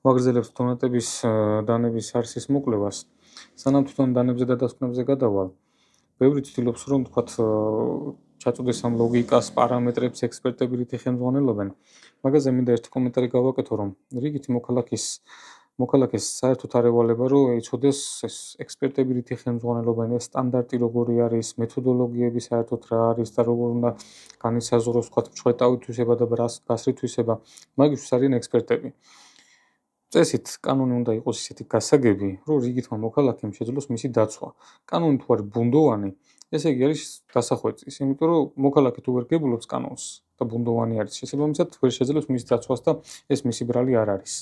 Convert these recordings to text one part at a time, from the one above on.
ვაგრძელებს დონატების დანების არსის მოკვლევას. სანამ თვითონ დანებზე და დასკვნებზე გადავალ, ბევრი ცდილობს, რომ თქვათ ჩაწოდეს ამ ლოგიკას, პარამეტრებს ექსპერტები რითი ხელმძღვანელობენ. მაგაზე მინდა ერთი კომენტარი გავაკეთო, რომ რიგითი მოქალაქეს საერთოდ არ ევალება, რომ იცოდეს ეს ექსპერტები რითი ხელმძღვანელობენ, ეს სტანდარტი როგორი არის, მეთოდოლოგიები საერთოდ რა არის და როგორ უნდა განისაზღვროს, თქვათ, მწვეტავი თვისება და გასრი თვისება. მაგისთვის არიან ექსპერტები. წესით კანონი უნდა იყოს ისეთი გასაგები, რომ რიგითმა მოქალაქემ შეძლოს მისი დაცვა. კანონი თუ არის ბუნდოვანი, ესე იგი არის დასახვეწის, იმიტომ რომ მოქალაქე თუ ვერ გებულობს კანონს და ბუნდოვანი არის, შესაბამისად ვერ შეძლებს მის დაცვას და ეს მისი ბრალი არ არის.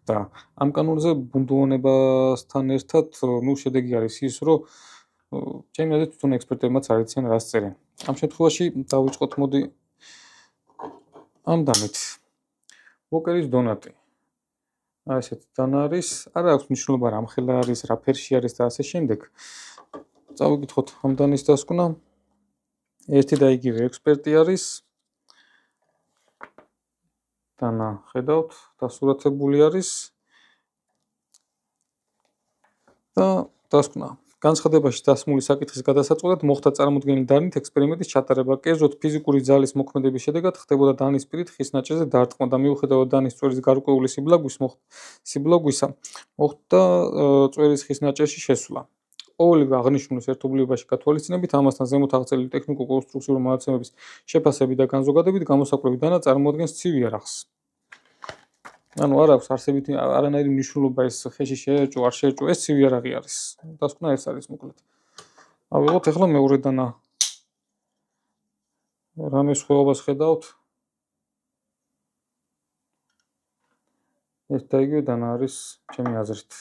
და ამ კანონზე ბუნდოვანებასთან ერთად, შედეგი არის ის, რომ ჩემი აზრით თვითონ ექსპერტებმაც არ იციან რას წერენ. ამ შემთხვევაში დავიწყოთ მოდი ამდანით. ვოკერის დონატი. ესეთ დანა არის, არ აქვს მნიშვნელობა რა ამხელა არის, რა ფერში არის და ასე შემდეგ. წავიკითხოთ ამდანის დასკვნა. ერთი და იგივე ექსპერტი არის. დანა ხედავთ, დასურათებული არის. და დასკვნა. განცხადებაში დასმული საკითხის გადასაწყვეტად მოხდა წარმოდგენილი დანით ექსპერიმენტის ჩატარება. კერძოდ ფიზიკური ძალის მოქმედების შედეგად ხდებოდა დანის პირით ხის ნაჭერზე დარტყმა და მიუხედავად დანის წვერის გარკვეული სიბლაგვისა მოხდა წვერის ხის ნაჭერში შესვლა. ყოველივე აღნიშნულის ერთობლიობაში გათვალისწინებით ამასთან ზემოთ აღწერილი ტექნიკურ-კონსტრუქციული მონაცემების შეფასებით და განზოგადებით გამოსაკვლევი დანა წარმოადგენს ცივ იარაღს. ანუ არ აქვს არსებითი არანაირი მნიშვნელობა ეს ხეში შეერჭო, არ შეერჭო, ეს ცივ იარაღი არის. დასკვნა ეს არის მოკლედ. ავიღოთ ახლა მეორე დანა. რამე სხვაობას ხედავთ? ეს და იგივე დანა არის ჩემი აზრით.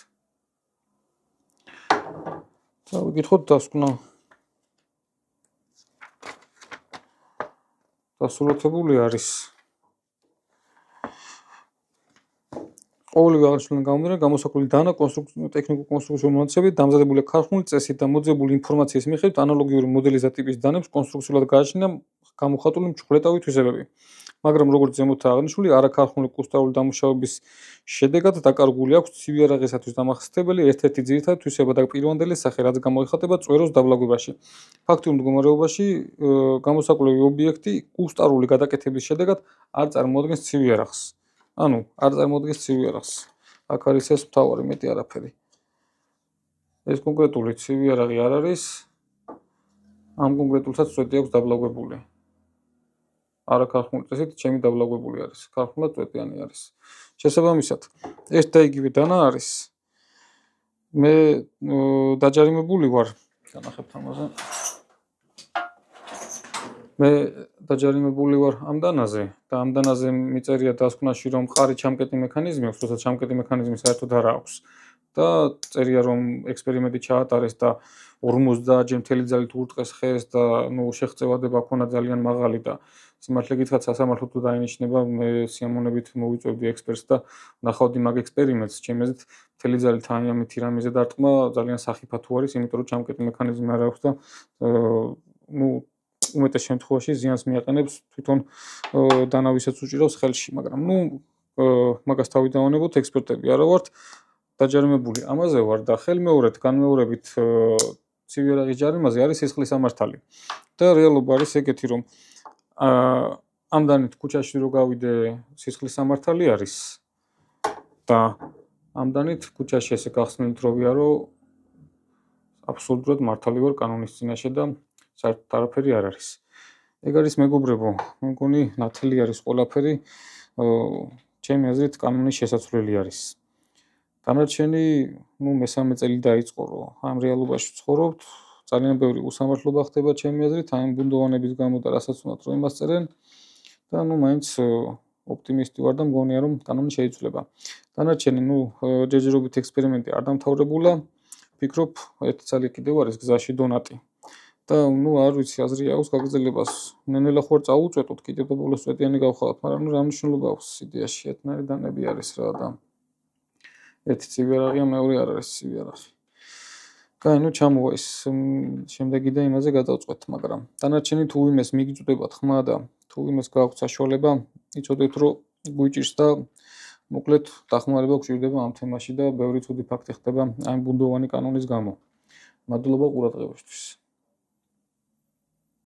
წავიკითხოთ დასკვნა. დასურათებული არის. ყოველივე აღნიშნულიდან გამომდინარე, გამოსაკვირველი დანა ტექნიკურ-კონსტრუქციული მონაცემებით დამზადებულია ქარხნული წესით და მოძებული ინფორმაციის მიხედვით ანალოგიური მოდელის და ტიპის დანებს კონსტრუქციულად გააჩნია გამოხატული მჩხვლეტავი თვისებები. მაგრამ როგორც ზემოთაა აღნიშნული, არაქარხნული კუსტარული დამუშავების შედეგად დაკარგული აქვს ცივ იარაღისათვის დამახასიათებელი ერთ-ერთი ძირითადი თვისება და პირვანდელი სახე, რაც გამოიხატება წვეროს დაბლაგვებაში. ფაქტიურ მდგომარეობაში გამოსაკვლევი ობიექტი კუსტარული გადაკეთების შედეგად არ წარმოადგენს ცივ იარაღს. ანუ არ წარმოადგენს ცივ იარაღს. აქ არის ეს მთავარი მეტი არაფერი. ეს კონკრეტული ცივ იარაღი არ არის. ამ კონკრეტულსაც წვეტი აქვს დაბლაგვებული. არაქარხნული წესით ჩემი დაბლაგვებული არის. ქარხნულად წვეტიანი არის. შესაბამისად, ეს და იგივე დანა არის. მე დაჯარიმებული ვარ. განახებთ ამაზე. მე დაჯარიმებული ვარ ამ დანაზე და ამ დანაზე მიწერია დასკვნაში, რომ მყარი ჩამკეტი მექანიზმი აქვს, თუმცა ჩამკეტი მექანიზმი საერთოდ არ აქვს. და წერია, რომ ექსპერიმენტი ჩაატარეს და 50-ჯერ მთელი ძალით ურტყეს ხეს და შეღწევადება ჰქონდა ძალიან მაღალი და სიმართლე გითხრათ, სასამართლო თუ დაინიშნება, მე სიამოვნებით მოვიწვევდი ექსპერტს და ნახავდი მაგ ექსპერიმენტს, ჩემი აზრით, მთელი ძალით ამითი რამეზე დარტყმა ძალიან სახიფათო არის, იმიტომ რომ ჩამკეტი მექანიზმი არ აქვს და უმეტეს შემთხვევაში ზიანს მიაყენებს თვითონ დანავისაც უჭირავს ხელში, მაგრამ მაგას თავი დავანებოთ, ექსპერტები არა ვართ დაჯარიმებული. ამაზე ვარ და ხელმეორედ განმეორებით ცივ იარაღის ჯარიმაზე არის სისხლის სამართალი. და რეალობა არის ეგეთი, რომ ამდანით ქუჩაში რო გავიდე სისხლის სამართალი არის და ამდანით ქუჩაში ესე გახსნილით რო ვიარო აბსოლუტურად მართალი ვარ კანონის წინაშე და საერთოდ არაფერი არ არის. ეგ არის მეგობრებო, მე მგონი ნათელი არის ყველაფერი, ჩემი აზრით კანონის შესაცვლელი არის. დანარჩენი, მესამე წელი დაიწყო, რომ ამ რეალობაში ვცხოვრობთ, ძალიან ბევრი უსამართლობა ხდება ჩემი აზრით, ამ ბუნდოვანების გამო და რასაც უნდათ რომ იმას წერენ და მაინც ოპტიმისტი ვარ და მგონია რომ კანონი შეიცვლება. დანარჩენი, ჯერჯერობით ექსპერიმენტი არ დამთავრებულა, ვფიქრობ, ერთი ცალი კიდევ არის გზაში დონატი. და არ ვიცი, აზრი აქვს გაგრძელებას. ნენელა ხوار წაუწვეტოთ, კიდევ და ბოლოს წვეტიანი გავხალოთ, მაგრამ რა მნიშვნელობა აქვს იდეაში, ერთნაირი დანები არის რა და ერთი ცივ იარაღია, მეორე არ არის ცივ იარაღი. კაი, ჩამოვა ის შემდეგი და იმაზე გადავწყვეტ, მაგრამ დანარჩენი თუ ვინმეს მიგიწვდება ხმა და თუ ვინმეს გააქვს საშუალება, იცოდეთ რომ გვიჭირს და მოკლედ, დახმარება გვჭირდება ამ თემაში და ბევრი ცუდი ფაქტი ხდება ამ ბუნდოვანი კანონის გამო. მადლობა ყურადღებისთვის.